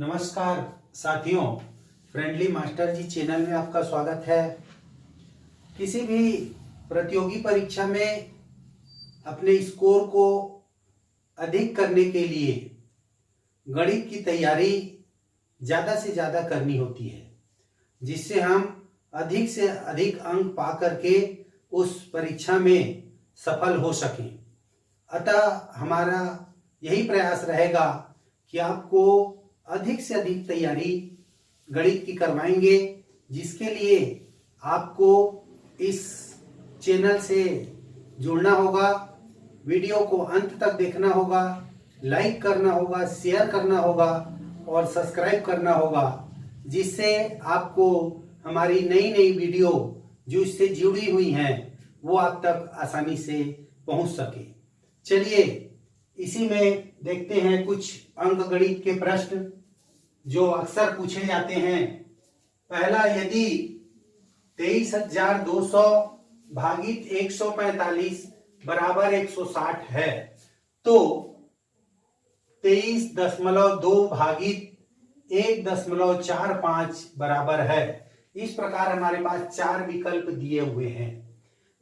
नमस्कार साथियों, friendly master जी channel में आपका स्वागत है। किसी भी प्रतियोगी परीक्षा में अपने स्कोर को अधिक करने के लिए गणित की तैयारी ज़्यादा से ज़्यादा करनी होती है, जिससे हम अधिक से अधिक अंक पा करके उस परीक्षा में सफल हो सकें। अतः हमारा यही प्रयास रहेगा कि आपको अधिक से अधिक तैयारी गणित की करवाएंगे, जिसके लिए आपको इस चैनल से जुड़ना होगा, वीडियो को अंत तक देखना होगा, लाइक करना होगा, शेयर करना होगा और सब्सक्राइब करना होगा, जिससे आपको हमारी नई नई वीडियो जो इससे जुड़ी हुई हैं वो आप तक आसानी से पहुंच सके। चलिए इसी में देखते हैं कुछ अंकगणित के प्रश्न जो अक्सर पूछे जाते हैं। पहला, यदि 23,200 भागित 145 बराबर 160 है तो 23.2 भागित 1.45 बराबर है। इस प्रकार हमारे पास चार विकल्प दिए हुए हैं।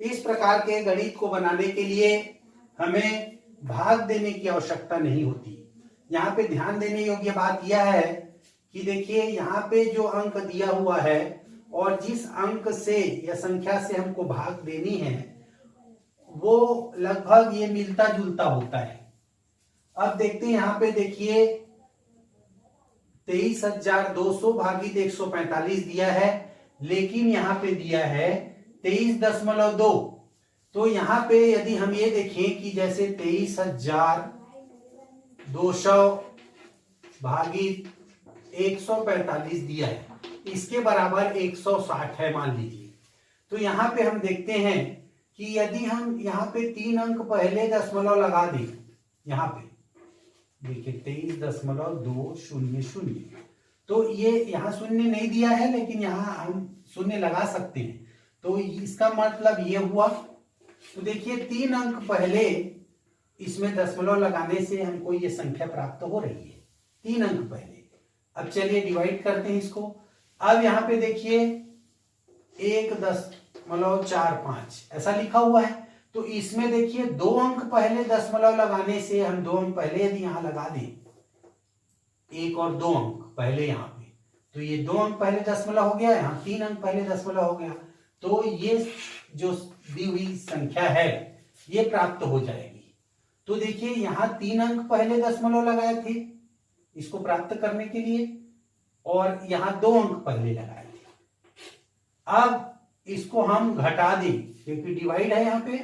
इस प्रकार के गणित को बनाने के लिए हमें भाग देने की आवश्यकता नहीं होती। यहाँ पे ध्यान देने योग्य बात यह है कि देखिए यहाँ पे जो अंक दिया हुआ है और जिस अंक से या संख्या से हमको भाग देनी है वो लगभग ये मिलता जुलता होता है। अब देखते हैं यहाँ पे देखिए 23,200 भागित 145 दिया है, लेकिन यहाँ पे दिया है 23.2। तो यहाँ पे यदि हम ये देखें कि जैसे 23,200 भागित 145 दिया है, इसके बराबर 160 है मान लीजिए। तो यहाँ पे हम देखते हैं कि यदि हम यहाँ पे 3 अंक पहले दशमलव लगा दें, यहाँ पे देखिए 23.200, तो ये यहाँ शून्य नहीं दिया है, लेकिन यहाँ हम शून्य लगा सकते हैं। तो इसका मतलब ये हुआ, तो देखिए 3 अंक पहले इसमें दशमलव लगाने से हमको ये संख्या प्राप्त हो रही है, 3 अंक पहले। अब चलिए डिवाइड करते हैं इसको। अब यहाँ पे देखिए 1.45 ऐसा लिखा हुआ है, तो इसमें देखिए 2 अंक पहले दशमलव लगाने से हम 2 अंक पहले यदि यहाँ लगा दें, 1 और 2 अंक पहले यहाँ पे, तो ये 2 अंक पहले दशमलव हो गया, यहाँ 3 अंक पहले दशमलव हो गया, तो ये जो दी हुई संख्या है ये प्राप्त हो जाएगी। तो देखिए यहाँ 3 अंक पहले दशमलव लगाए थे इसको प्राप्त करने के लिए, और यहाँ 2 अंक पहले लगाए थे। अब इसको हम घटा दें, क्योंकि डिवाइड है यहाँ पे,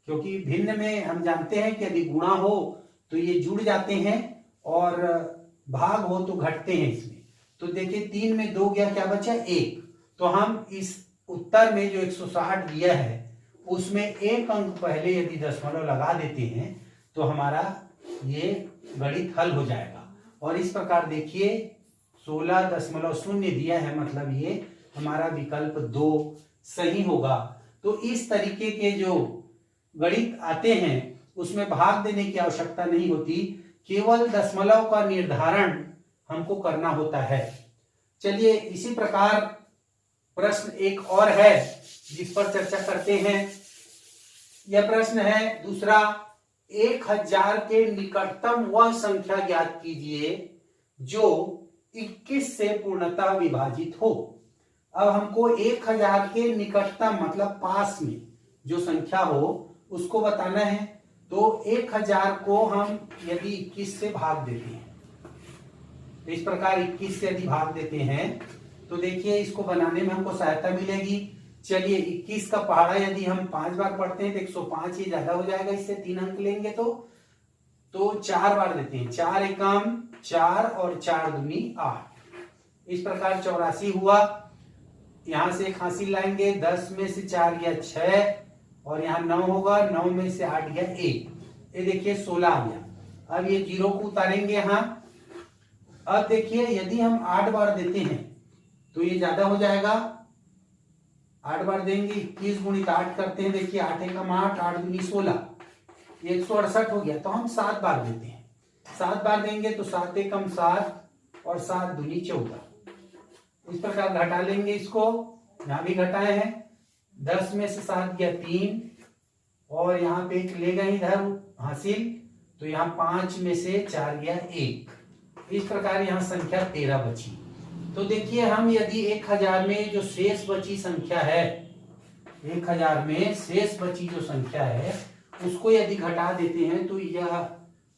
क्योंकि भिन्न में हम जानते हैं कि यदि गुणा हो तो ये जुड़ जाते हैं और भाग हो तो घटते हैं इसमें। तो देखिए 3 में 2 गया, क्या बचा 1। तो हम इस उत्तर में जो 160 दिया है उसमें 1 अंक पहले यदि दशमलव लगा देते हैं तो हमारा ये गणित हल हो जाएगा। और इस प्रकार देखिए 16.0 दिया है, मतलब ये हमारा विकल्प 2 सही होगा। तो इस तरीके के जो गणित आते हैं उसमें भाग देने की आवश्यकता नहीं होती, केवल दशमलव का निर्धारण हमको करना होता है। चलिए इसी प्रकार प्रश्न एक और है जिस पर चर्चा करते हैं। यह प्रश्न है दूसरा, 1000 के निकटतम वह संख्या ज्ञात कीजिए जो 21 से पूर्णतः विभाजित हो। अब हमको 1000 के निकटतम मतलब पास में जो संख्या हो उसको बताना है। तो 1000 को हम यदि 21 से भाग देते हैं, तो इस प्रकार 21 से यदि भाग देते हैं तो देखिए इसको बनाने में हमको सहायता मिलेगी। चलिए 21 का पहाड़ा यदि हम 5 बार पढ़ते हैं तो 105 ही ज्यादा हो जाएगा, इससे 3 अंक लेंगे तो 4 बार देते हैं, 4 एकम 4 और 4 दूनी 8। इस प्रकार 84 हुआ। यहां से 81 लाएंगे, 10 में से 4 गया 6 और यहाँ 9 होगा, 9 में से 8 गया 1, ये देखिए 16 आ गया। अब ये 0 को उतारेंगे यहाँ। अब देखिए यदि हम 8 बार देते हैं तो ये ज्यादा हो जाएगा, 8 बार देंगे, 21 गुणित 8 करते हैं, देखिए 8 एकम 8, 8 दूनी 16, ये 168 हो गया। तो हम 7 बार देते हैं, 7 बार देंगे तो 7 एकम 7, और 7 दूनी 14। इस प्रकार घटा लेंगे इसको, यहां भी घटाए हैं। 10 में से 7 गया 3 और यहाँ पे एक ले गए इधर हासिल, तो यहाँ 5 में से 4 गया 1। इस प्रकार यहाँ संख्या 13 बची। तो देखिए हम यदि 1000 में जो शेष बची संख्या है, 1000 में शेष बची जो संख्या है उसको यदि घटा देते हैं तो यह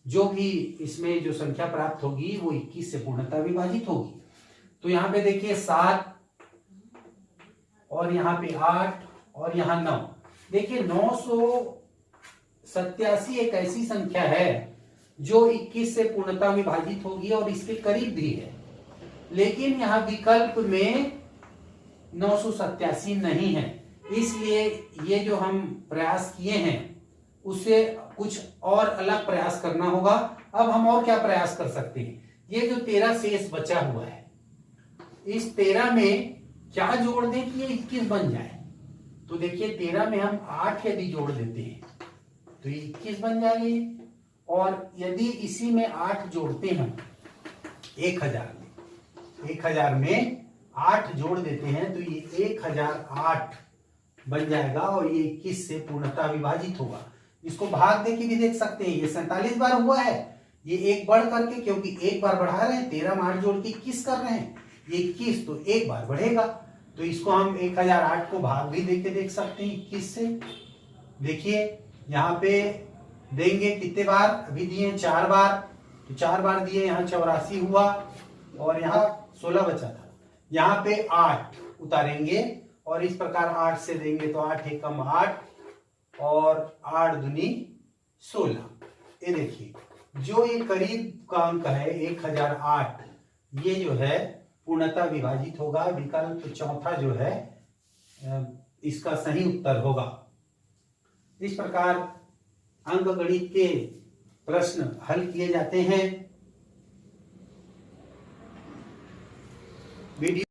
जो भी इसमें जो संख्या प्राप्त होगी वो 21 से पूर्णतः विभाजित होगी। तो यहाँ पे देखिए 7 और यहाँ पे 8 और यहाँ 9। देखिए 987 एक ऐसी संख्या है जो 21 से पूर्णतः विभाजित होगी और इसके करीब भी है, लेकिन यहाँ विकल्प में 987 नहीं है। इसलिए ये जो हम प्रयास किए हैं उससे कुछ और अलग प्रयास करना होगा। अब हम और क्या प्रयास कर सकते हैं, ये जो 13 शेष बचा हुआ है इस 13 में क्या जोड़ दें कि ये 21 बन जाए। तो देखिए 13 में हम 8 यदि जोड़ देते हैं तो ये 21 बन जाएगी, और यदि इसी में 8 जोड़ते हैं 1000 में 8 जोड़ देते हैं तो ये 1008 बन जाएगा और ये 21 से पूर्णतः विभाजित होगा। इसको भाग दे के भी देख सकते हैं, ये 47 बार हुआ है, ये एक बढ़ करके, क्योंकि एक बार बढ़ा रहे हैं, 13 में 8 जोड़ के 21 कर रहे हैं, ये 21 तो एक बार बढ़ेगा। तो इसको हम 1008 को भाग भी दे के देख सकते हैं 21 से। देखिए यहाँ पे देंगे कितने बार, अभी दिए 4 बार, तो 4 बार दिए, यहाँ 84 हुआ और यहाँ 16 बचा था। यहाँ पे 8 उतारेंगे और इस प्रकार 8 से देंगे तो 8 एकम 8 और 8 दूनी 16। ये देखिए जो ये करीब का अंक है 1008, ये जो है पूर्णतः विभाजित होगा। विकल्प चौथा जो है इसका सही उत्तर होगा। इस प्रकार अंकगणित के प्रश्न हल किए जाते हैं। वीडियो